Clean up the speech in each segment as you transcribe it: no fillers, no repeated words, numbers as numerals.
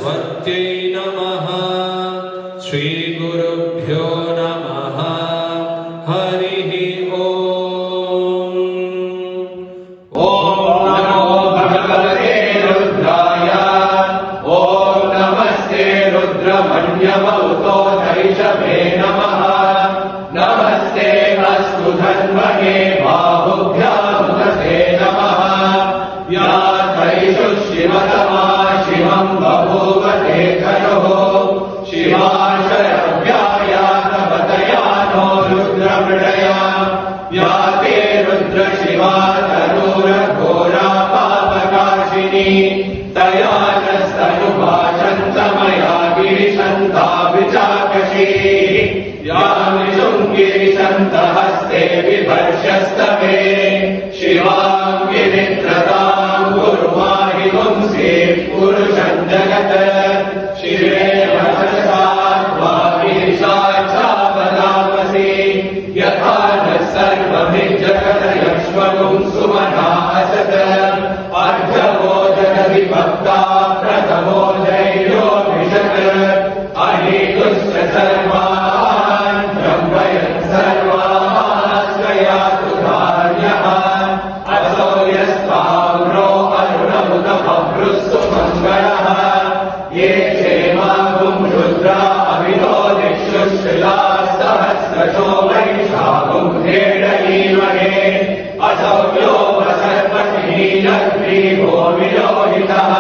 सरस्वत्यै नमः। श्रीगुरुभ्यो नमः। हरिः ओम्। ॐ नमो भगवते रुद्राय। ॐ नमस्ते रुद्रमन्यमरुतो धैषभे नमः। नमस्ते अस्तु धन्वने बाहुभ्यामुदते नमः। या धैषु शिवतमा शिवम् बभूव तेखयोः। शिवाशरव्यायातवतया नो रुद्रमृडया। या ते रुद्र शिवा तनूरघोरा पापकाशिनी। तया नस्तनुभाषन्तमया गिरिशन्ताभिचाकशी। या गिरिशन्तहस्ते बिभर्षस्तवे। शिवाम् गिरित्रताम् कुर्वाहि पुंसे पुरुषम् जगत्। शिवे वचसा गिरिशाचापदामसि। यथा न सर्वमिज्जगदयक्ष्मगुम् सुमना असत्। अर्धवो जगद्विभक्ता प्रथमो दैर्योऽभिषक्। अहेतुश्च सर्वान् ब्रह्मयन् सर्वाश्रयातु धार्यः। असौ यस्ताम्रो अरुणमुत बभ्रुस्तु मङ्गलः। ये क्षेमागुम् रुद्रा अविदो दिक्षुश्रिलाः सहस्रशो वैशाखुम् हेडयीमहे। असौ यो वसर्पणीयग्रीवो विलोहितः।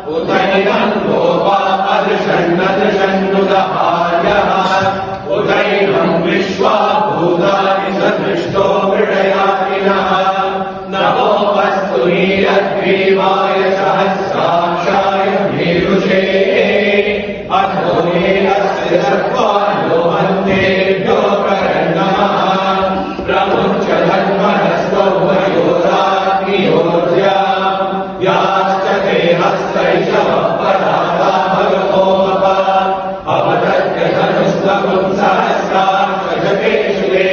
उदैनम् गोपा अदृशन्नदृशन्नुदहार्यः। उदैनम् विश्वा भूतानि सदृष्टो मृडयातिनः। नमो वस्तु नीलग्रीवाय सहस्राक्षाय मेरुषे। अथो नेलस्य सर्वाणो हन्तेभ्यो करन्नमः। प्रमुच्च धन्वनस्तौ वयोराग्नियोर्जा। याश्च ते हस्तैषवः पदाता भगवोऽप। अवदत्य धनुस्तवम् सहस्राक्षशतेषु ते।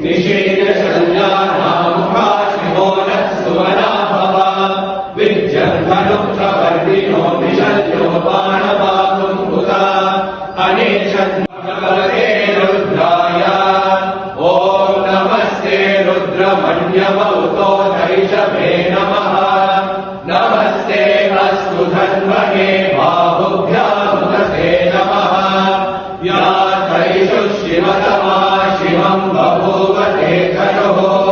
निषेदशल्यानामुखाशिवो नः सुवना भव। विद्यम् धनुप्रवर्तिनो विशल्यो बाणवाकुम् हुता। अनेशन् भगवते रुद्राय। ॐ नमस्ते रुद्रमन्यमरुतो धैषभे नमः। नमस्ते अस्तु धन्वने बाहुभ्यामुदते नमः। या धैषु शिवतमा शिवम् बभूव तेखयोः।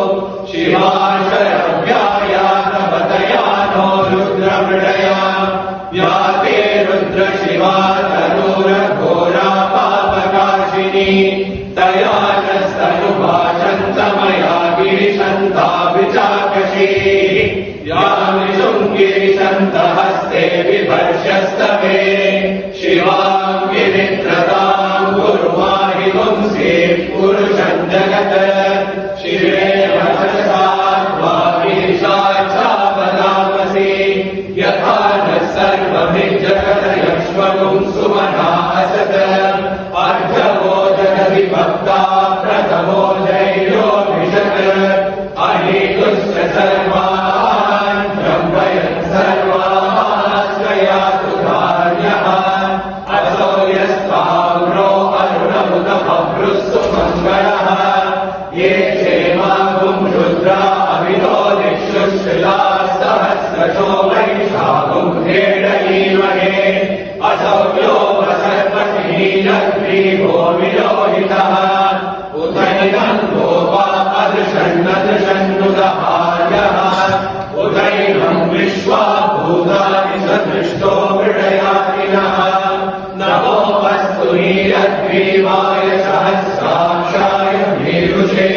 शिवाशरव्यायातवतया नो रुद्रमृडया। या ते रुद्र शिवा तनूरघोरा पापकाशिनी। तया नस्तनुभाषन्तमया गिरिशन्ताभिचाकशी। या गिरिशन्तहस्ते बिभर्षस्तवे। शिवाम् गिरित्रताम् कुर्वाहि पुंसे पुरुषम् जगत्। शिवे वचसा गिरिशाचापदामसि। यथा न सर्वमिज्जगदयक्ष्मगुम् सुमना असत्। अर्धवो जगद्विभक्ता प्रथमो दैर्योऽभिषक्। अहेतुश्च सर्वान् ब्रह्मयन् सर्वाश्रयातु धार्यः। असौ यस्ताम्रो अरुणमुत बभ्रुस्तु मङ्गलः। ये क्षेमागुम् रुद्रा अविदो दिक्षुश्रिलाः सहस्रशो वैशाखुम् हेडयीमहे। असौ यो वसर्पणीयग्रीवो विलोहितः। उदैनम् गोपा अदृशन्नदृशन्नुदहार्यः। उदैनम् विश्वा भूतानि सदृष्टो मृडयातिनः। नमो वस्तु नीलग्रीवाय सहस्राक्षाय मेरुषे।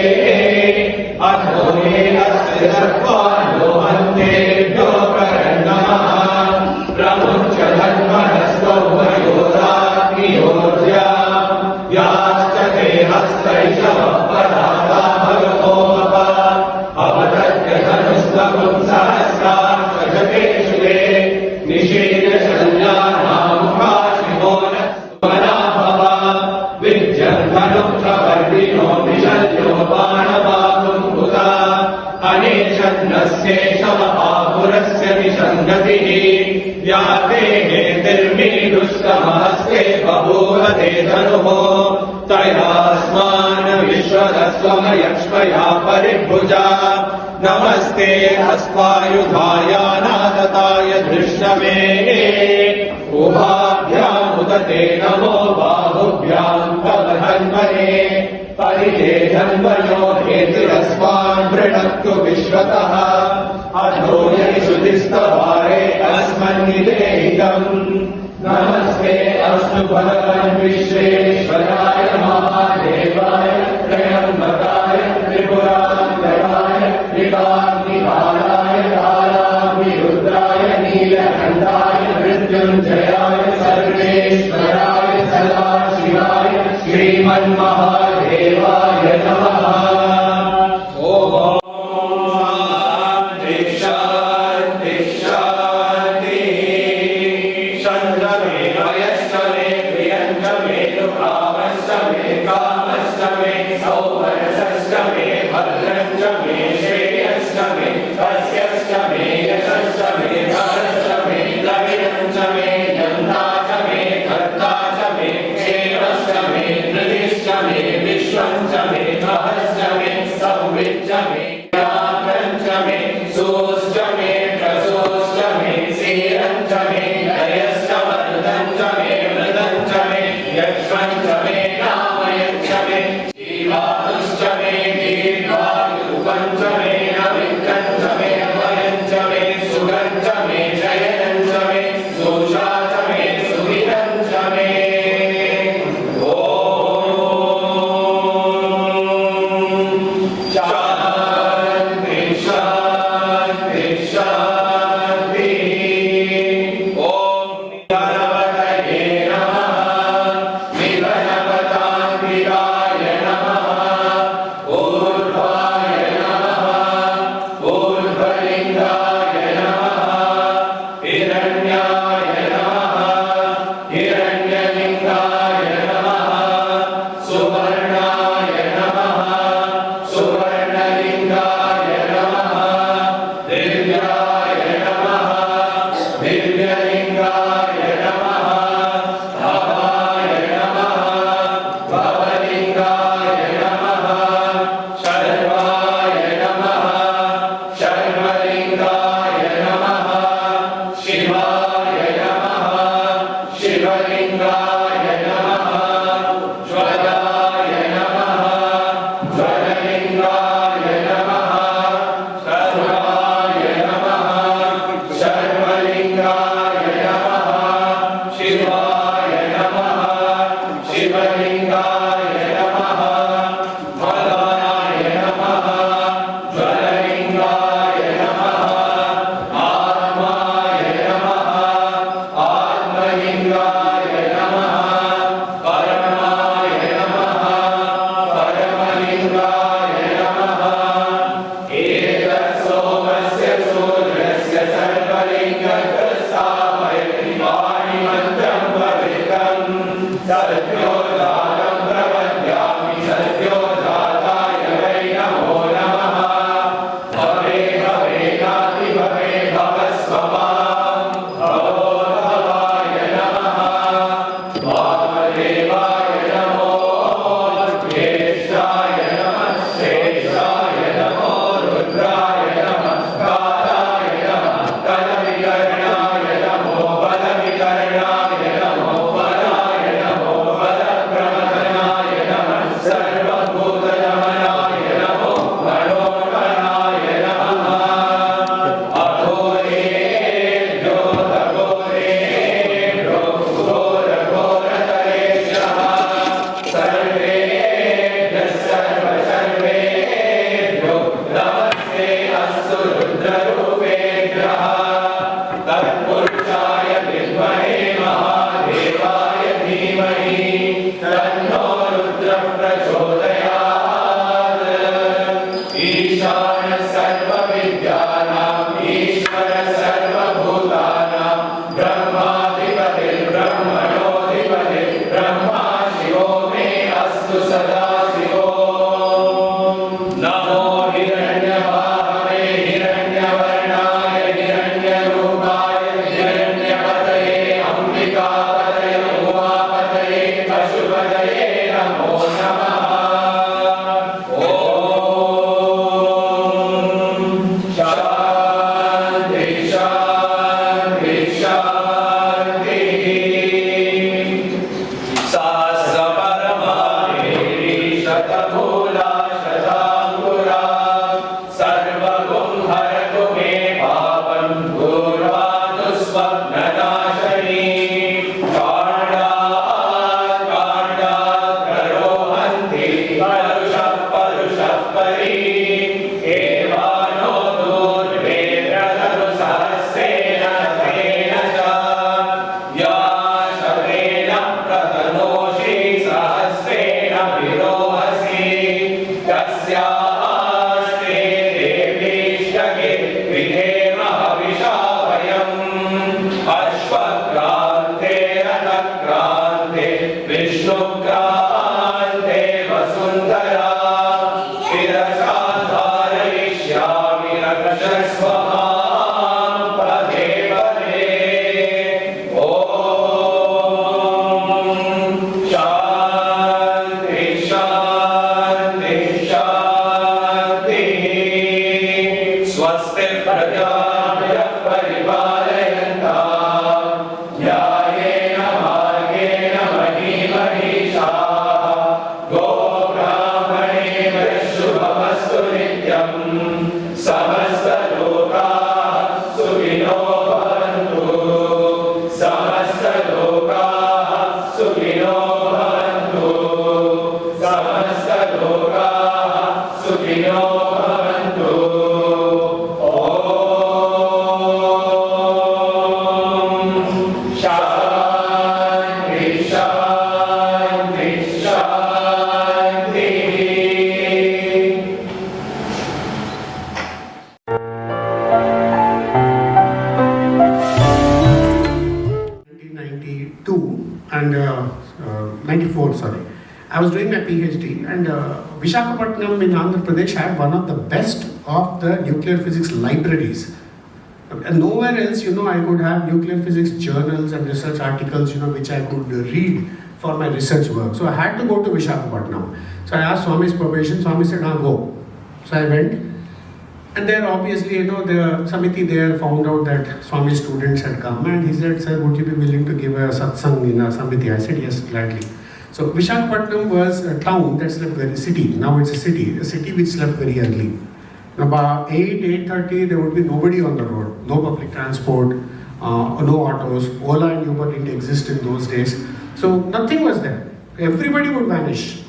अथो नेलस्य सर्वाणो हन्तेभ्यो करन्नमः। प्रमुच्च धन्वनस्तौ वयोराग्नियोर्जा। याश्च ते हस्तैषवः पदाता भगवोऽप। अवदत्य धनुस्तवम् सहस्राक्षशतेषु ते। निषेदशल्यानामुखाशिवो नः सुवना भव। विद्यम् धनुप्रवर्तिनो विशल्यो बाणवाकुम् हुता। अनेशन्नस्येषव आपुरस्य विषङ्गतिः। या ते हेतिर्मे धनुः तयास्मान् विश्वदस्वमयक्ष्मया परिभुजा नमस्ते अस्वायुधाय नादताय धृष्णवे उभाभ्यामुदते नमो बाहुभ्यां तव धन्वने परिते धन्वयो हेतिरस्मान् वृणक्तु विश्वतः अधो यशुतिस्तवारे अस्मन्निदेहितम् नमस्ते अस्तु भगवन् विश्वेश्वराय महादेवाय त्र्यम्बकाय त्रिपुरान्तकाय त्रिकाग्निकालाय कालाग्निरुद्राय नीलकण्ठाय मृत्युञ्जयाय सर्वेश्वराय सदाशिवाय श्रीमन्महादेवाय नमः। 94, sorry. I was doing my PhD, and Visakhapatnam in Andhra Pradesh had one of the best of the nuclear physics libraries. And nowhere else, I could have nuclear physics journals and research articles, which I could read for my research work. So I had to go to Visakhapatnam. So I asked Swami's permission. Swami said, go. So I went. And there, obviously, the Samiti there found out that Swami's students had come, and he said, sir, would you be willing to give a satsang in a Samiti? I said, yes, gladly. So Visakhapatnam was a town that slept very city. Now it's a city which slept very early. About 8:30, there would be nobody on the road, no public transport, no autos. Ola and Uber didn't exist in those days. So nothing was there. Everybody would vanish.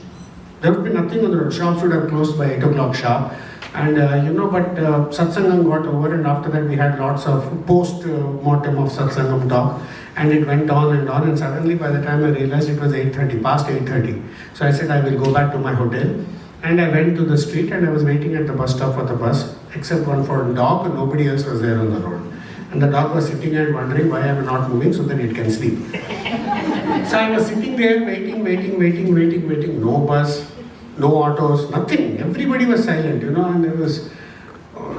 There would be nothing on the road. Shops would have closed by 8 o'clock sharp. And but Satsangam got over, and after that we had lots of post-mortem of Satsangam talk, and it went on, and suddenly by the time I realized it was 8:30, past 8:30. So I said I will go back to my hotel, and I went to the street, and I was waiting at the bus stop for the bus, except one for a dog, and nobody else was there on the road. And the dog was sitting and wondering why I am not moving so that it can sleep. So I was sitting there waiting, no bus, no autos, nothing. Everybody was silent, and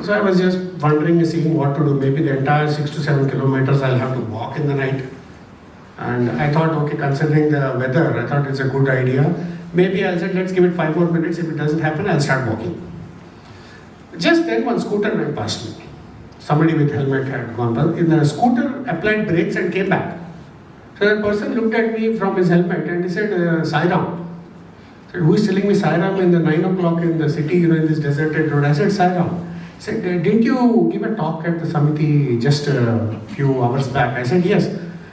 so I was just wondering, seeing what to do. Maybe the entire 6 to 7 kilometers I'll have to walk in the night. And I thought, okay, considering the weather, I thought it's a good idea. Maybe I'll say, let's give it 5 more minutes. If it doesn't happen, I'll start walking. Just then, one scooter went past me. Somebody with helmet had gone past. In the scooter, applied brakes and came back. So that person looked at me from his helmet and he said, Sairam. I said, who is telling me Sairam in the 9 o'clock in the city, in this deserted road? I said, Sairam. He said, didn't you give a talk at the Samiti just a few hours back? I said, yes.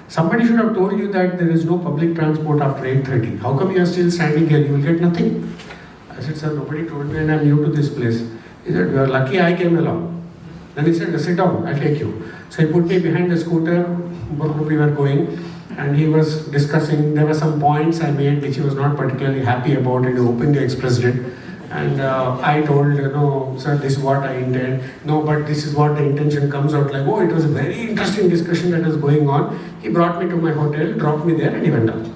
Somebody should have told you that there is no public transport after 8:30. How come you are still standing here? You will get nothing. I said, sir, nobody told me and I am new to this place. He said, you are lucky I came along. Then he said, sit down, I'll take you. So he put me behind the scooter, we were going, and he was discussing, there were some points I made which he was not particularly happy about, and he openly expressed it. And I told, sir, this is what I intend. No, but this is what the intention comes out like. Oh, it was a very interesting discussion that was going on. He brought me to my hotel, dropped me there, and he went out.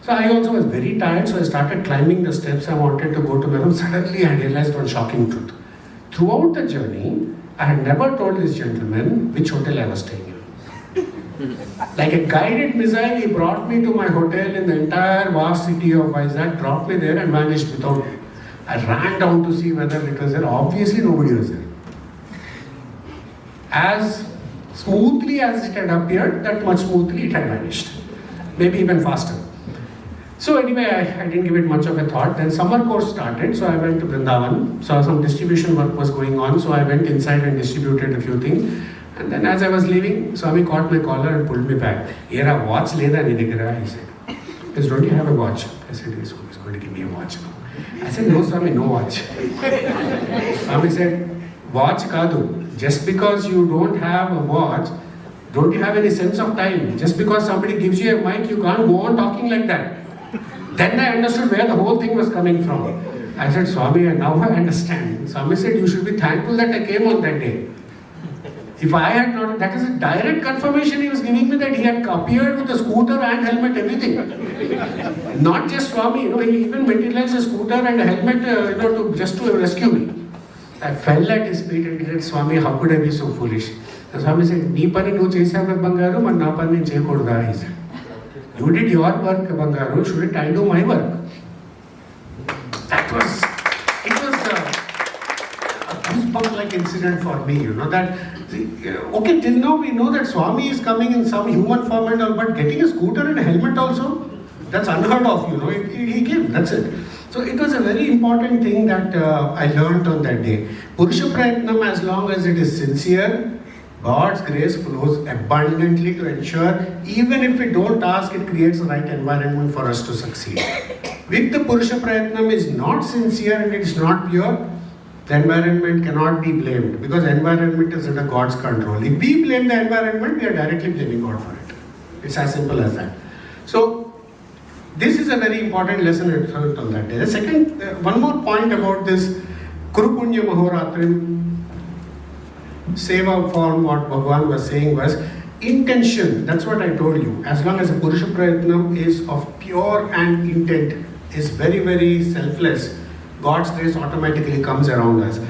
So I also was very tired, so I started climbing the steps. I wanted to go to my room. Suddenly I realized one shocking truth. Throughout the journey, I had never told this gentleman which hotel I was staying in. Like a guided missile, he brought me to my hotel in the entire vast city of Vizag, dropped me there and vanished without. I ran down to see whether it was there. Obviously nobody was there. As smoothly as it had appeared, that much smoothly it had vanished. Maybe even faster. So anyway, I didn't give it much of a thought. Then summer course started, so I went to Vrindavan. So some distribution work was going on, so I went inside and distributed a few things. And then as I was leaving, Swami caught my collar and pulled me back. Yera watch leda ni dikhra, he said. Because don't you have a watch? I said, yes, he's going to give me a watch now. I said, no Swami, no watch. Swami said, watch kadu. Just because you don't have a watch, don't you have any sense of time? Just because somebody gives you a mic, you can't go on talking like that. Then I understood where the whole thing was coming from. I said, Swami, now I understand. Swami said, you should be thankful that I came on that day. If I had not, that is a direct confirmation he was giving me that he had appeared with a scooter and helmet, everything. Not just Swami, he even materialized a scooter and a helmet, just to rescue me. I fell at his feet and he said, Swami, how could I be so foolish? And Swami said, "Nee pani nu chesavu Bangaru, man na pani cheyakuda," he said. You did your work, Bangaru, shouldn't I do my work? It was a goosebump-like incident for me, that, okay, till now we know that Swami is coming in some human form and all, but getting a scooter and a helmet also, that's unheard of, he came, that's it. So it was a very important thing that I learned on that day. Purusha Prayatnam, as long as it is sincere, God's grace flows abundantly to ensure, even if we don't ask, it creates the right environment for us to succeed. If the Purusha Prayatnam is not sincere and it is not pure, the environment cannot be blamed, because environment is under God's control. If we blame the environment, we are directly blaming God for it. It's as simple as that. So, this is a very important lesson I learned on that day. The second, one more point about this Kuru Punya Mahoratri Seva form, what Bhagavan was saying was, intention, that's what I told you. As long as a Purusha Prayatnam is of pure and intent, is very, very selfless, God's grace automatically comes around us.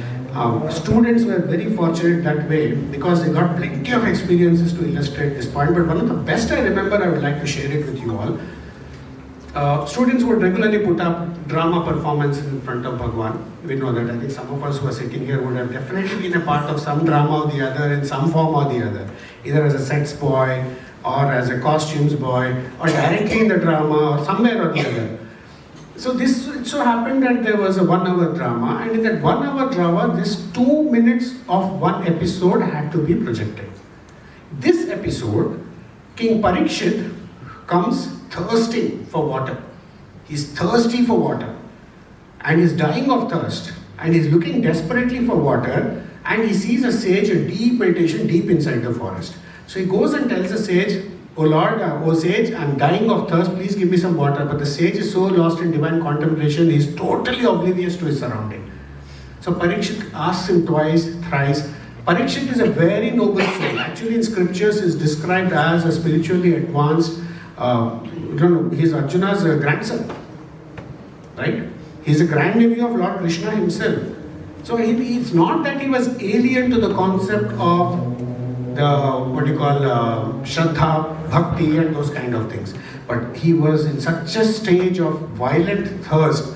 Students were very fortunate that way because they got plenty of experiences to illustrate this point. But one of the best I remember, I would like to share it with you all. Students would regularly put up drama performances in front of Bhagwan. We know that. I think some of us who are sitting here would have definitely been a part of some drama or the other in some form or the other. Either as a sets boy or as a costumes boy or directly in the drama or somewhere or the other. So it so happened that there was a 1 hour drama, and in that 1 hour drama, this 2 minutes of one episode had to be projected. This episode, King Parikshit comes thirsting for water. He's thirsty for water and he's dying of thirst and he's looking desperately for water, and he sees a sage in deep meditation deep inside the forest. So he goes and tells the sage, "Oh Lord, oh sage, I'm dying of thirst, please give me some water." But the sage is so lost in divine contemplation, he's totally oblivious to his surrounding. So Parikshit asks him twice, thrice. Parikshit is a very noble soul. Actually in scriptures is described as a spiritually advanced, he's Arjuna's grandson. Right? He's a grandnephew of Lord Krishna himself. So it's not that he was alien to the concept of the Shraddha, Bhakti and those kind of things. But he was in such a stage of violent thirst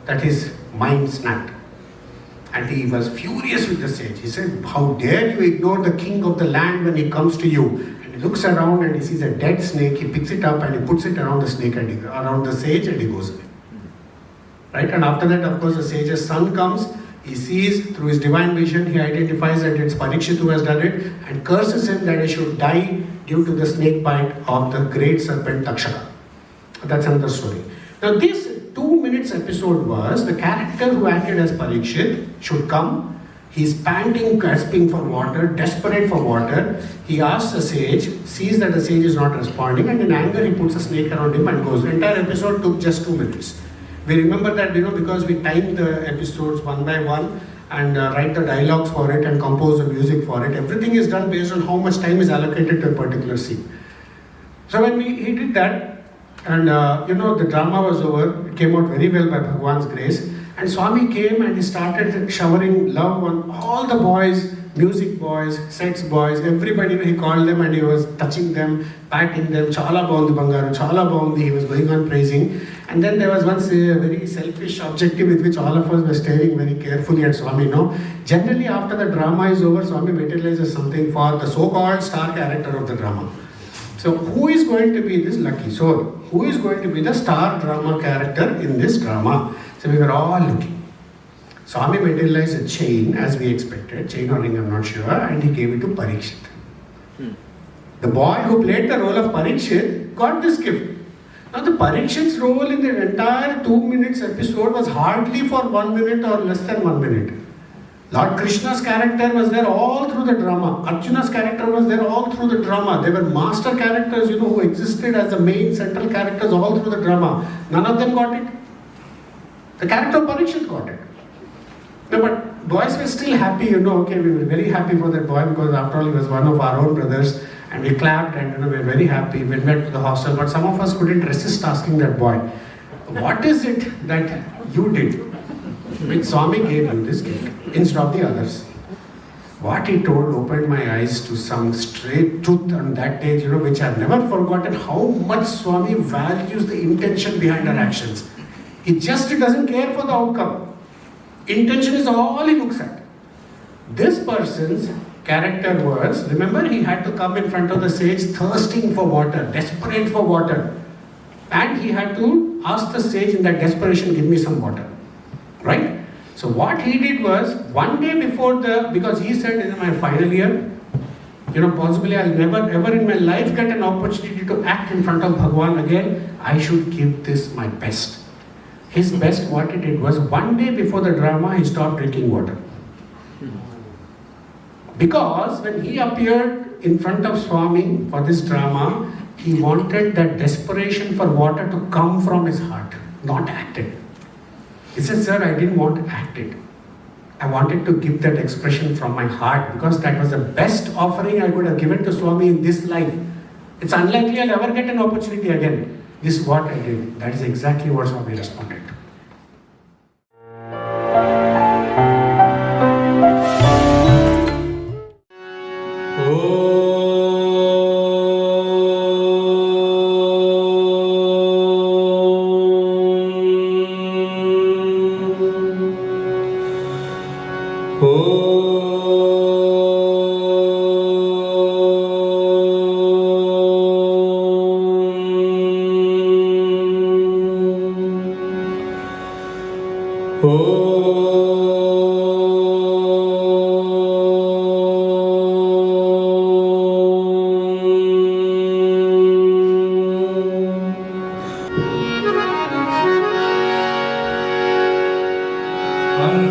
that his mind snapped. And he was furious with the sage. He said, "How dare you ignore the king of the land when he comes to you?" And he looks around and he sees a dead snake. He picks it up and he puts it around the snake and around the sage, and he goes away. Right? And after that, of course, the sage's son comes. He sees through his divine vision, he identifies that it's Parikshit who has done it and curses him that he should die due to the snake bite of the great serpent Takshaka. That's another story. Now this 2 minutes episode was the character who acted as Parikshit should come. He's panting, gasping for water, desperate for water. He asks the sage, sees that the sage is not responding, and in anger he puts a snake around him and goes. The entire episode took just 2 minutes. We remember that, because we time the episodes one by one and write the dialogues for it and compose the music for it. Everything is done based on how much time is allocated to a particular scene. So when he did that, and the drama was over, it came out very well by Bhagwan's grace, and Swami came and he started showering love on all the boys, music boys, sets boys, everybody. He called them and he was touching them, patting them, "Chala baundi bangaru, chala baundi," he was going on praising. And then there was once a very selfish objective with which all of us were staring very carefully at Swami. Generally after the drama is over, Swami materializes something for the so-called star character of the drama. So who is going to be this lucky soul? Who is going to be the star drama character in this drama? So we were all looking. Swami materialized a chain as we expected, chain or ring I'm not sure, and he gave it to Parikshit. The boy who played the role of Parikshit got this gift. Now the Parikshit's role in the entire 2 minutes episode was hardly for 1 minute or less than 1 minute. Lord Krishna's character was there all through the drama. Arjuna's character was there all through the drama. They were master characters, who existed as the main central characters all through the drama. None of them got it. The character of Parikshit got it. No, but boys were still happy, okay, we were very happy for that boy because after all he was one of our own brothers, and we clapped and we were very happy. We went to the hostel, but some of us couldn't resist asking that boy, "What is it that you did when Swami gave you this gift instead of the others?" What he told opened my eyes to some straight truth on that day, which I've never forgotten, how much Swami values the intention behind our actions. He just doesn't care for the outcome. Intention is all he looks at. This person's character was, remember, he had to come in front of the sage thirsting for water, desperate for water. And he had to ask the sage in that desperation, "Give me some water." Right? So what he did was, one day before because he said in my final year, possibly I'll never ever in my life get an opportunity to act in front of Bhagwan again. I should give this my best. His best, what he did was, one day before the drama, he stopped drinking water. Because when he appeared in front of Swami for this drama, he wanted that desperation for water to come from his heart, not acted. He said, "Sir, I didn't want to act it. I wanted to give that expression from my heart because that was the best offering I could have given to Swami in this life. It's unlikely I'll ever get an opportunity again. This is what I did. That is exactly what Swami responded.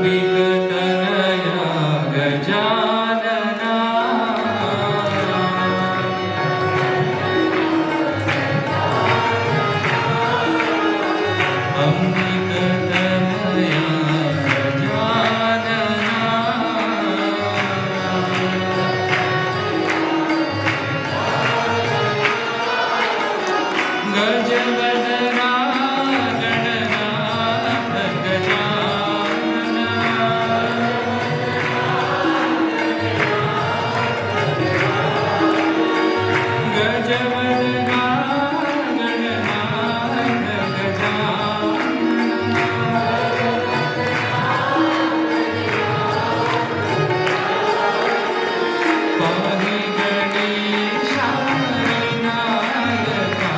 अम्बिकतनया Gajanana अम्बिकतनया Gajanana गजवदना Gananath Gajanana गजवदना Gananath Gajanana पाहि गणेशाय नायका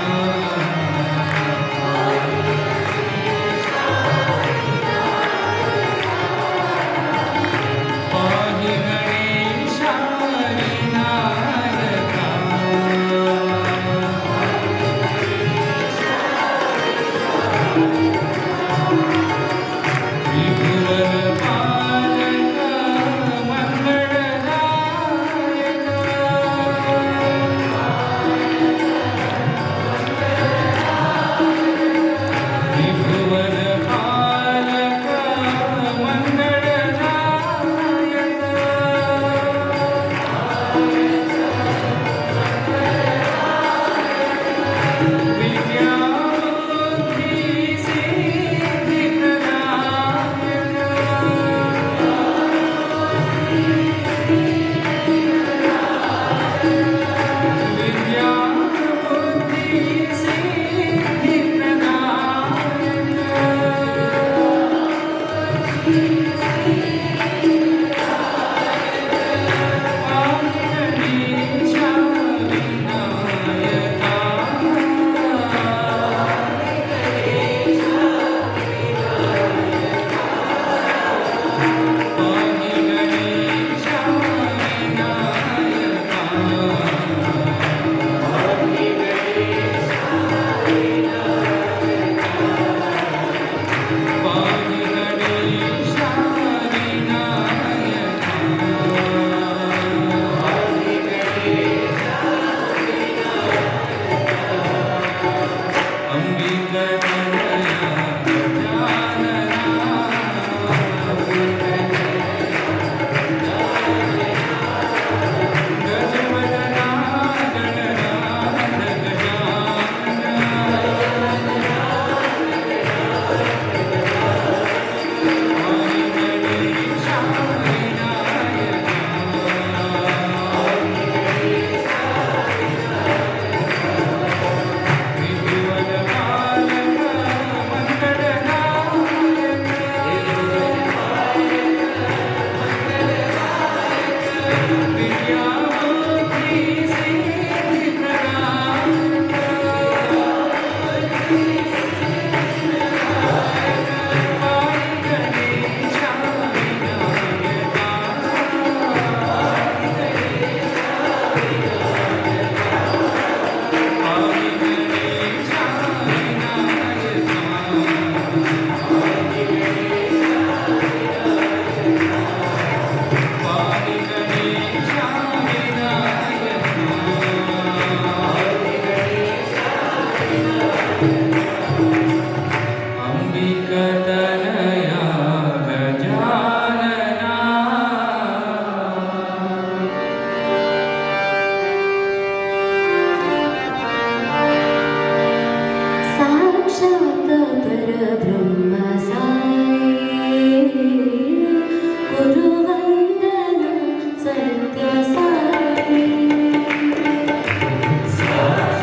साक्षात् परब्रह्म साई गुरुवन्दना सत्य साई साक्षात्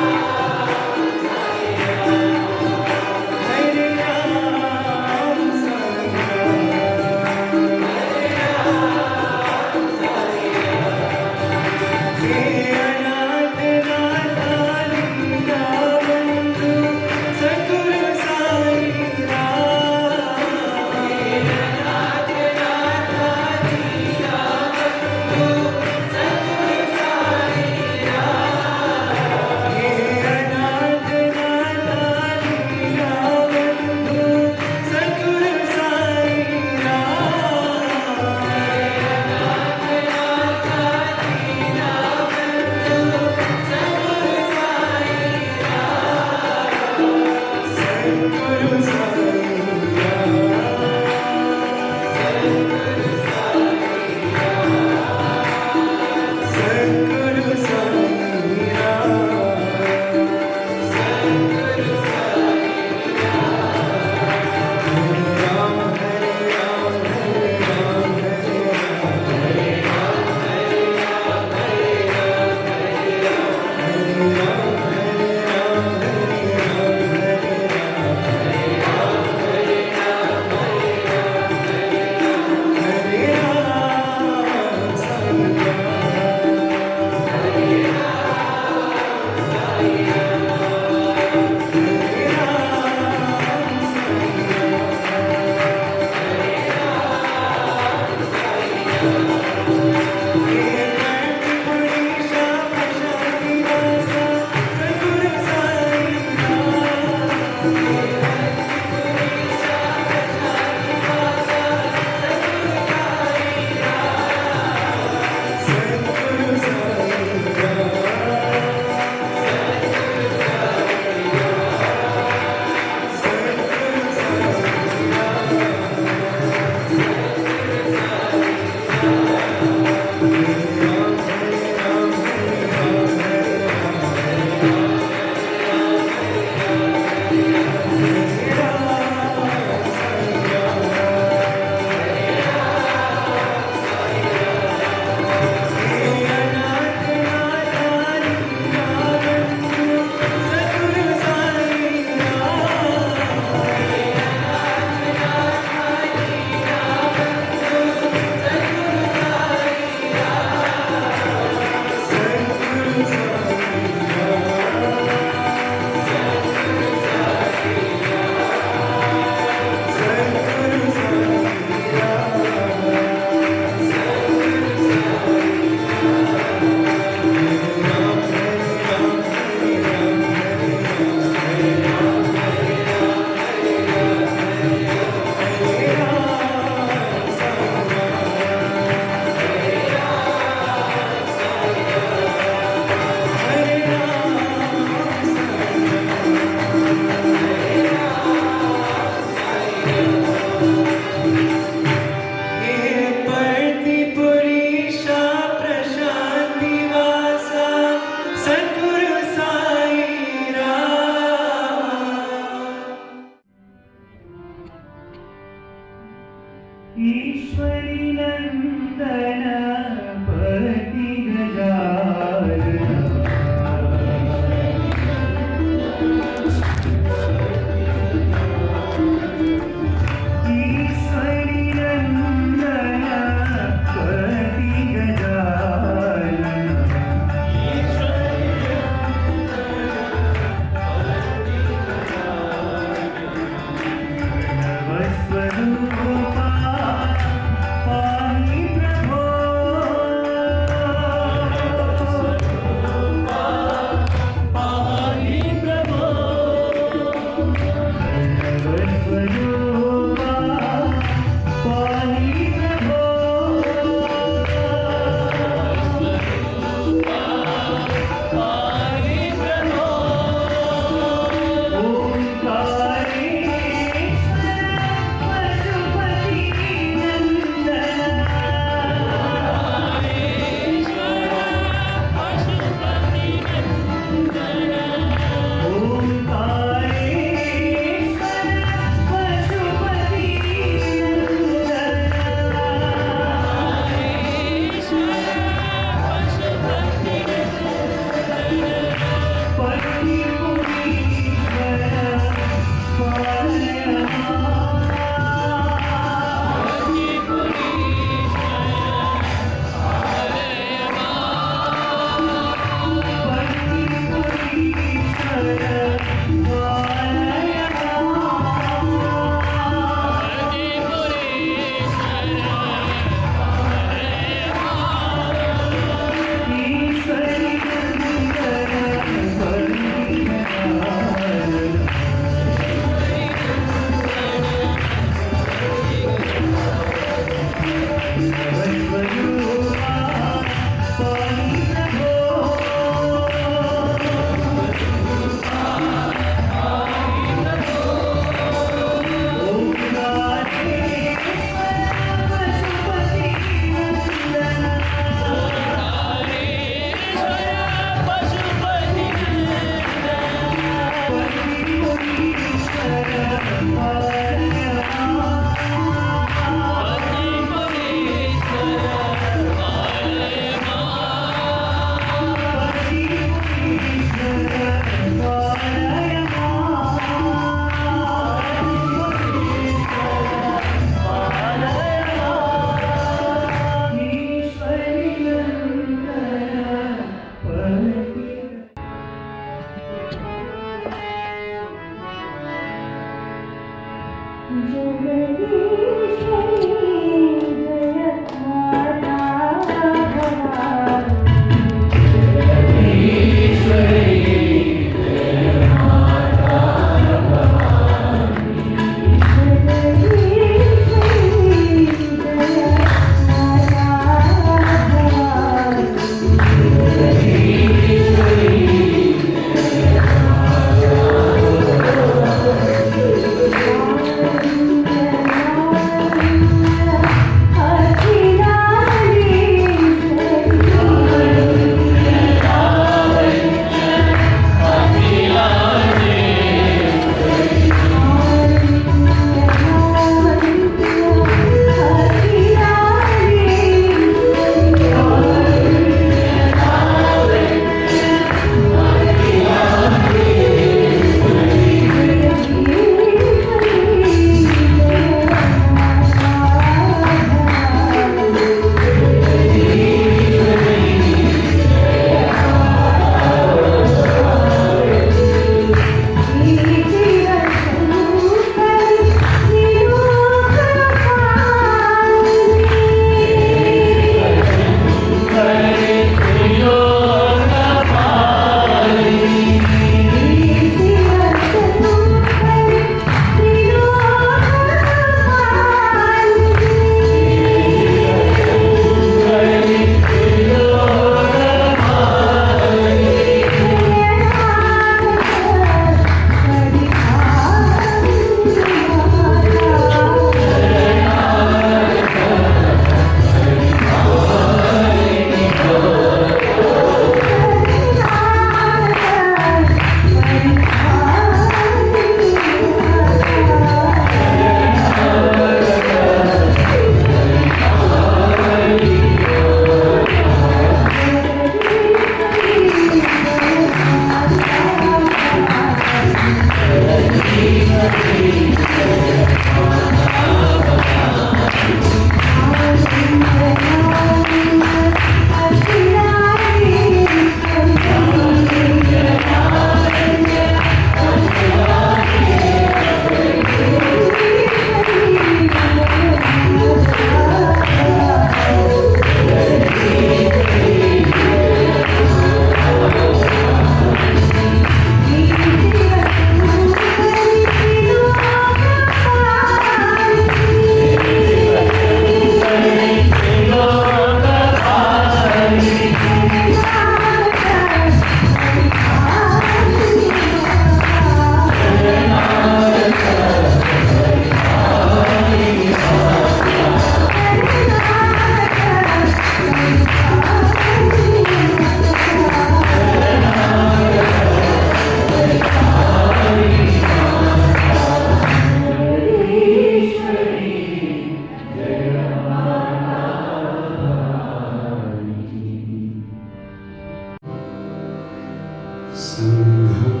संघं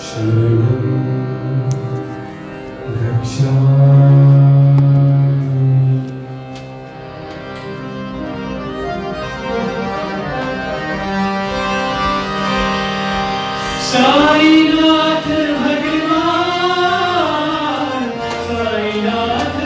शरणं गच्छामि। साईनाथ भगवान, साईनाथ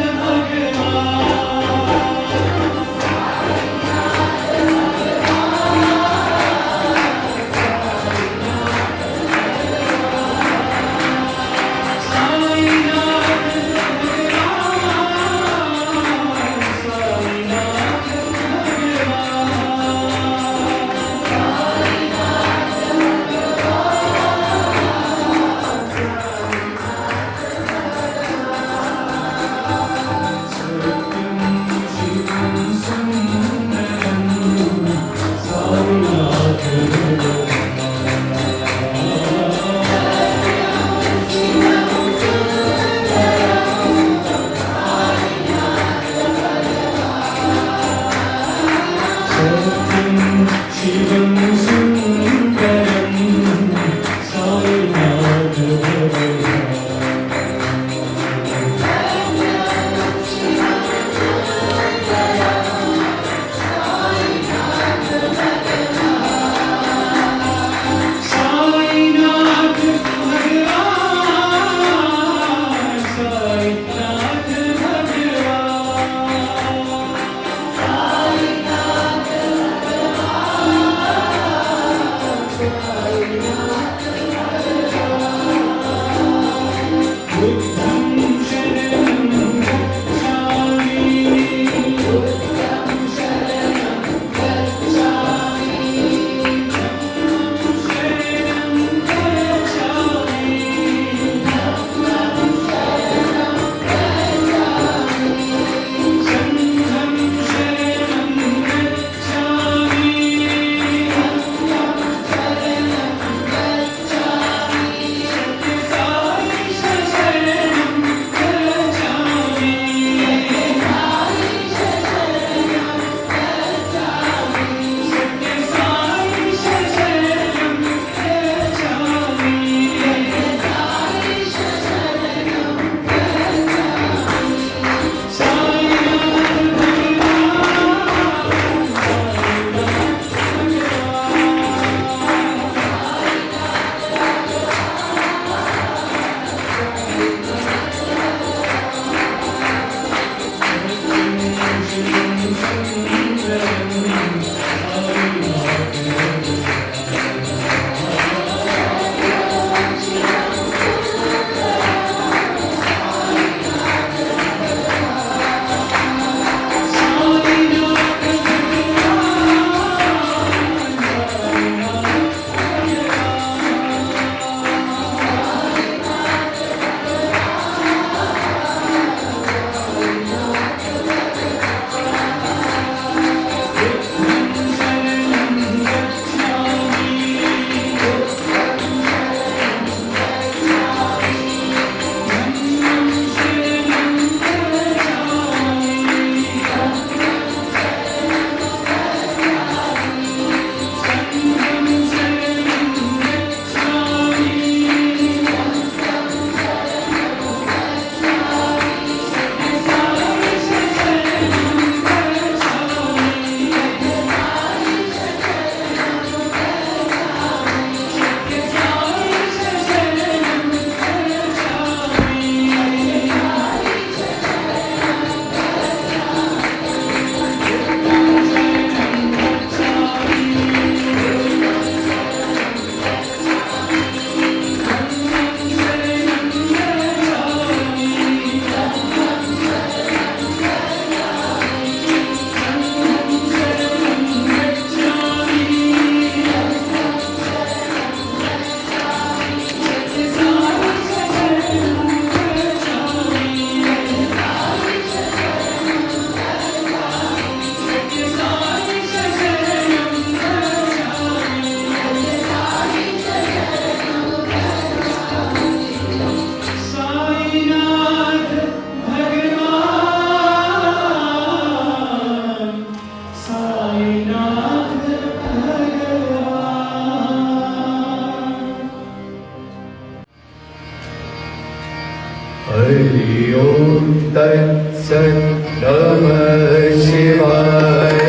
तत्सत् नमः शिवाय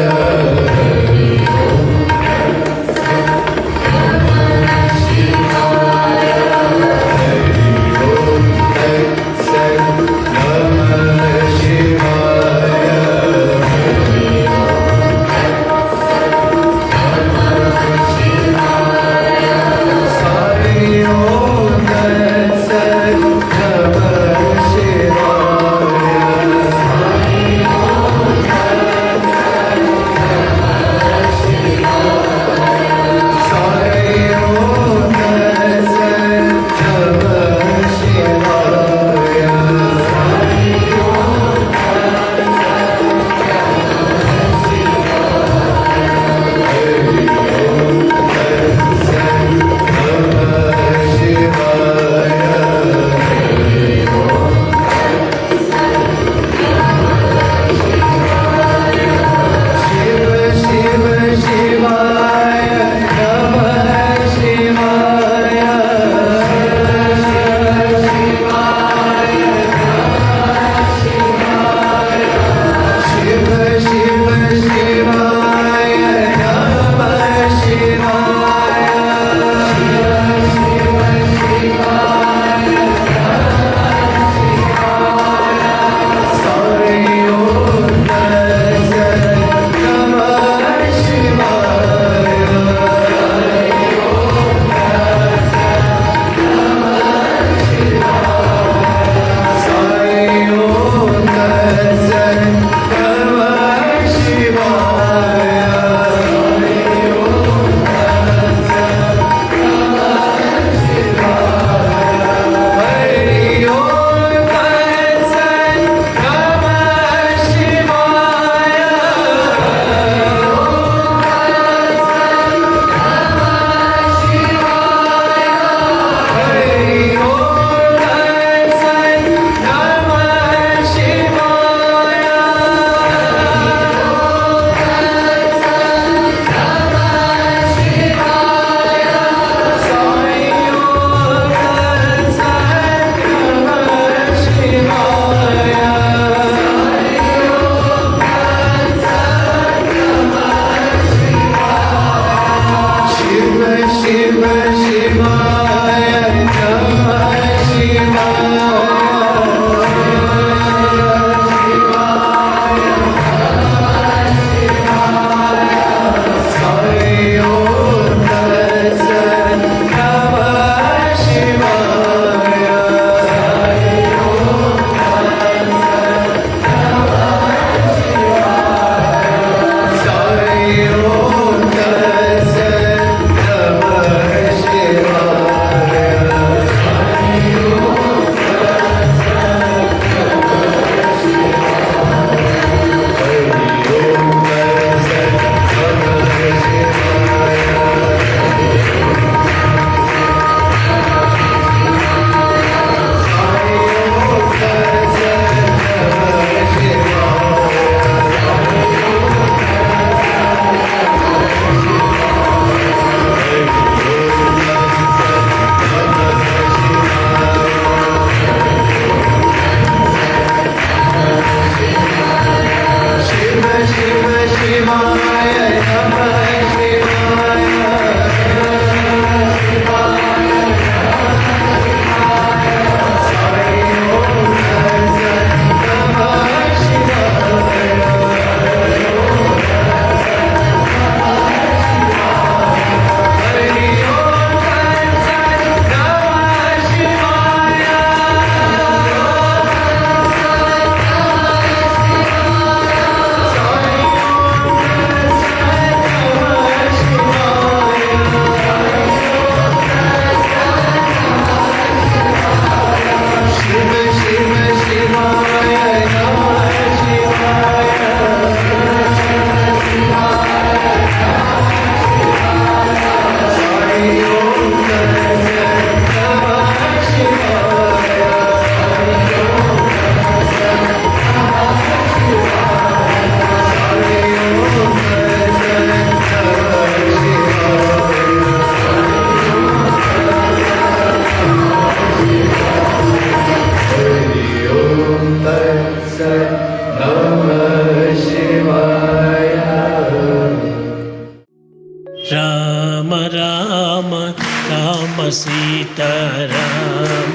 సీతారామ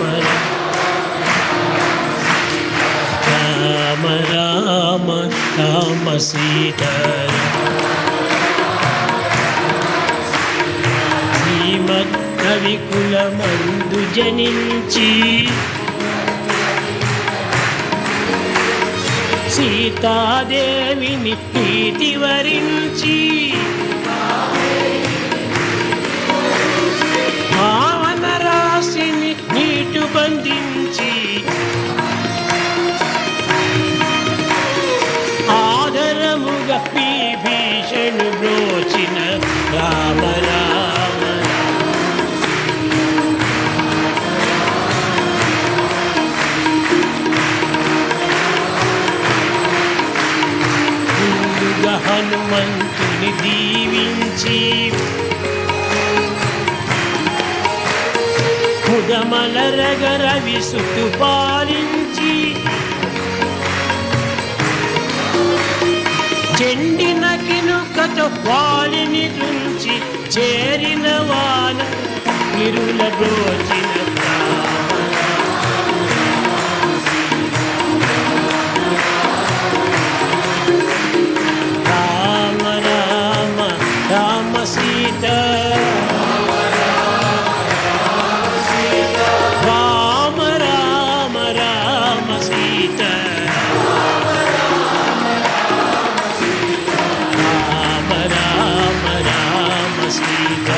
రామ రామ రామ సీతారామ శ్రీమద్ కవికులమందు జనించి సీతాదేవిని ప్రీతి వరించి భావన రాశిని నీటు బంధించి ఆదరముగా విభీషణు బ్రోచిన రామ రామ ముందుగా హనుమంతుని దీవించి ముదమలరగ రవిసుతు పాలించి చెండిన కినుకతో వాలిని తుంచి చేరిన వాన విరుల బ్రోచిన రామ రామ రామ సీత రామ రామ రామ సీత రామ రామ రామ సీత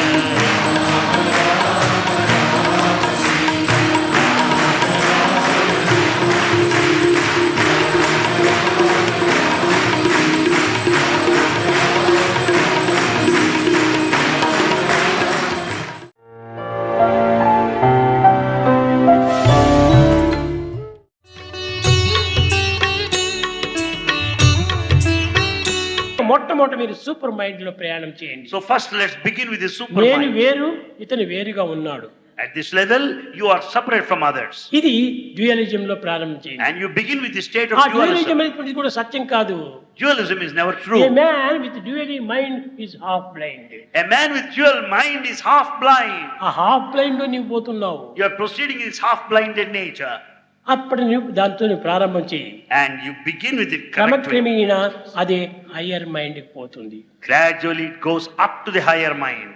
మొట్టమొదట మీరు సూపర్ మైండ్ లో ప్రయాణం చేయండి. So first let's begin with the super నేను mind. వేరు ఇతను వేరుగా ఉన్నాడు. At this level, you are separate from others. ఇది డ్యూయలిజం లో ప్రారంభం చేయండి. And you begin with the state ఆ of డ్యూయలిజం dualism. అనేటువంటిది కూడా సత్యం కాదు. Dualism is never A true. man with dual mind is half blind. A man with dual mind is half blind. ఆ half blind లో నీవు పోతున్నావు. You are proceeding in his half blinded nature. అప్పుడు నువ్వు దాంతో నువ్వు ప్రారంభం చేయి. And you begin with it correctly. క్రమక్రమేణా అది హయ్యర్ మైండ్ కి పోతుంది. Gradually it goes up to the higher mind.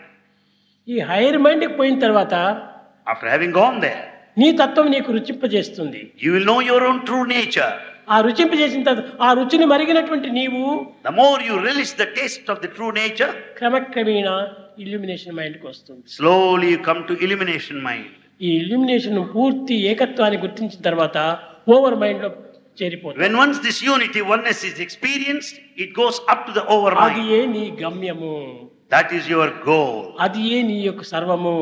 ఈ హయ్యర్ మైండ్ కి పోయిన తర్వాత After having gone there, నీ తత్వం నీకు రుచింపజేస్తుంది. you will know your own true nature. ఆ రుచింపజేసిన తర్వాత ఆ రుచిని మరిగినటువంటి నీవు The more you relish the taste of the true nature, క్రమక్రమేణా ఇల్యూమినేషన్ మైండ్కి వస్తుంది. slowly you come to illumination mind. ఈ ఇల్యూమినేషన్ పూర్తి ఏకత్వాన్ని గుర్తించిన తర్వాత ఓవర్ మైండ్ లో చేరిపోతుంది. When once this unity, oneness is experienced, it goes up to the over అది mind. ఏ నీ గమ్యము, That is your goal. అది ఏ నీ యొక్క సర్వము.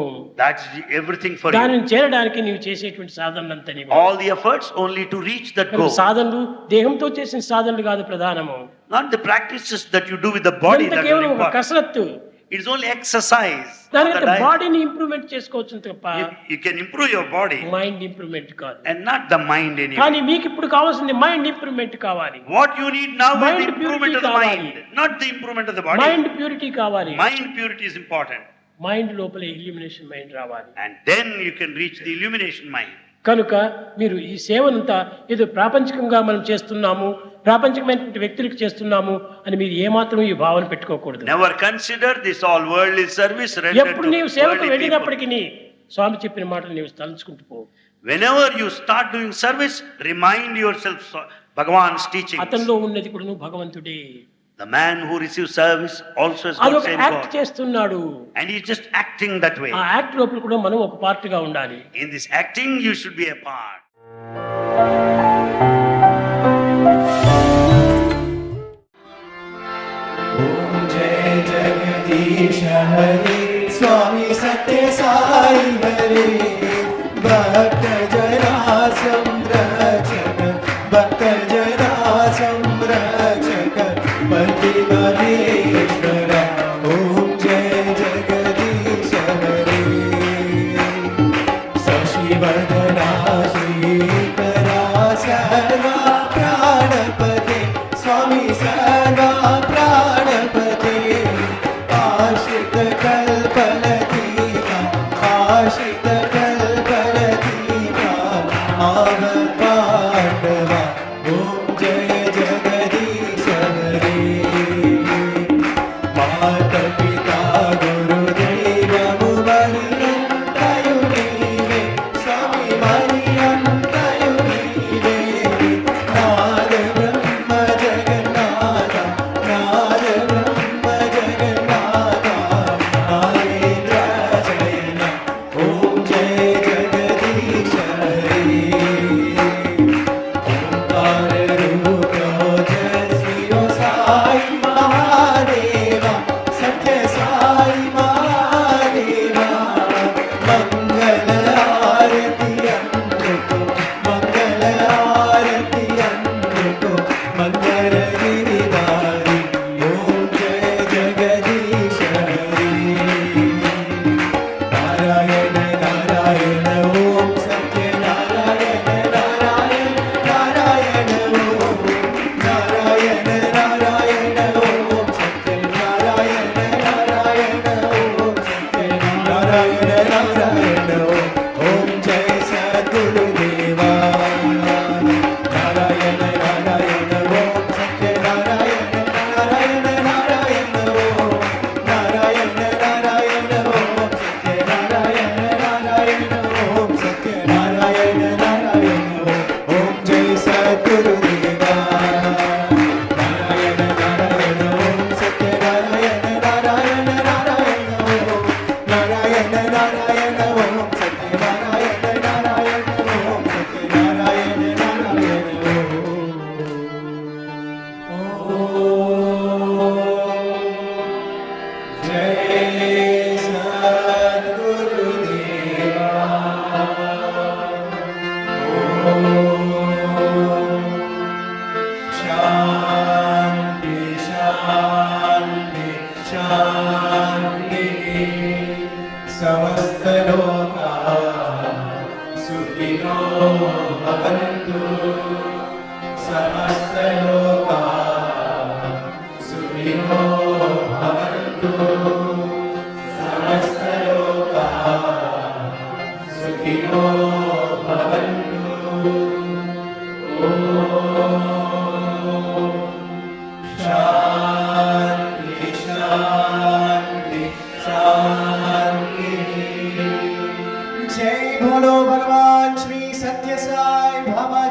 That's everything for you. దానిని చేరడానికి నీవు చేసేటువంటి సాధనలంతా నీవు. All the efforts only to reach that goal. సాధనలు దేహంతో చేసిన సాధనలు కాదు ప్రధానము. Not the practices that you do with the body ఇదంతా that are కేవలం ఒక important. కసరత్తు. It is only exercise. దానికంటే Not the diet. బాడీని ఇంప్రూవ్మెంట్ చేసుకోవచ్చు తప్ప You can improve your body mind improvement కాదు. and not the mind anymore. కానీ మీకు ఇప్పుడు కావాల్సింది మైండ్ ఇంప్రూవ్మెంట్ కావాలి. What you need now is Mind the improvement purity of the కావాలి. mind, not the improvement of the body. Mind purity కావాలి. Mind purity is important. Mind లోపల illumination mind రావాలి. And then you can reach the illumination mind. కనుక మీరు ఈ సేవనంతా ఏదో ప్రాపంచికంగా మనం చేస్తున్నాము, ప్రాపంచికమైనటువంటి వ్యక్తులకు చేస్తున్నాము అని మీరు ఏమాత్రం ఈ భావన పెట్టుకోకూడదు. Never consider this all worldly service rendered ఎప్పుడు to నీవు సేవకు worldly people. వెళ్ళినప్పటికీ స్వామి చెప్పిన మాటలు నీవు తలుచుకుంటూ పో. Whenever you start doing service, remind yourself Bhagavan's teachings. అతనిలో ఉన్నది కూడా నువ్వు భగవంతుడే. The man who receives service also has got అదొక same యాక్ట్ God. చేస్తున్నాడు. And he's just acting that way. ఆ యాక్ట్ లోపల కూడా మనం ఒక పార్ట్ గా ఉండాలి. In this acting, you should be a part. ओम जय जगदीश हरे स्वामी सत्य साई हरे भक्त जना संरक्षक भक्त जना संरक्षक पति महेश्वर ओम जय जगदीश हरे शशिवदना श्रीकरा सर्वा प्राणपते स्वामी सर्वा प्राणपते आश्रित कल्पलतीका आश्रित मात पिता गुरुदैवमु मरियन्तयु नीवे स्वामी मरियन्तयु नीवे नाद ब्रह्म जगन्नाथ नाद ब्रह्म जगन्नाथ नारेन्द्र शयन ॐ जय जगदीश हरे ओंकार रूप ओजस्वी ओ साई महादेवा सत्य साई महादेवा मंगल आरती अंधको मंगल आरती अंधको मंगल गिरिधारी ओम जय जगदीश हरे नारायण नारायण ओम सत्य नारायण नारायण नारायण ओम नारायण नारायण ओम सत्य नारायण नारायण ओम सत्य नारायण नारायण ओम जय सद्गुरुदेवा नारायण नारायण ओम सत्य नारायण नारायण नारायण ओम नारायण नारायण ओम सत्य नारायण नारायण ओम सत्य नारायण नारायण ओम जय सद्गुरुदेवा नारायण नारायण ओम सत्य नारायण नारायण नारायण ओम नारायण नारायण ओम सत्य नारायण नारायण ओम सत्य नारायण नारायण जय सद्गुरुदेवा शांति शांति शांति समस्त लोका सुखिनो भवन्तु समस्त लोका सुखिनो भवन्तु समस्त लोका सुखिनो भवन्तु शांति शांति शांति जय बोलो भगवान श्री सत्य साई बाबा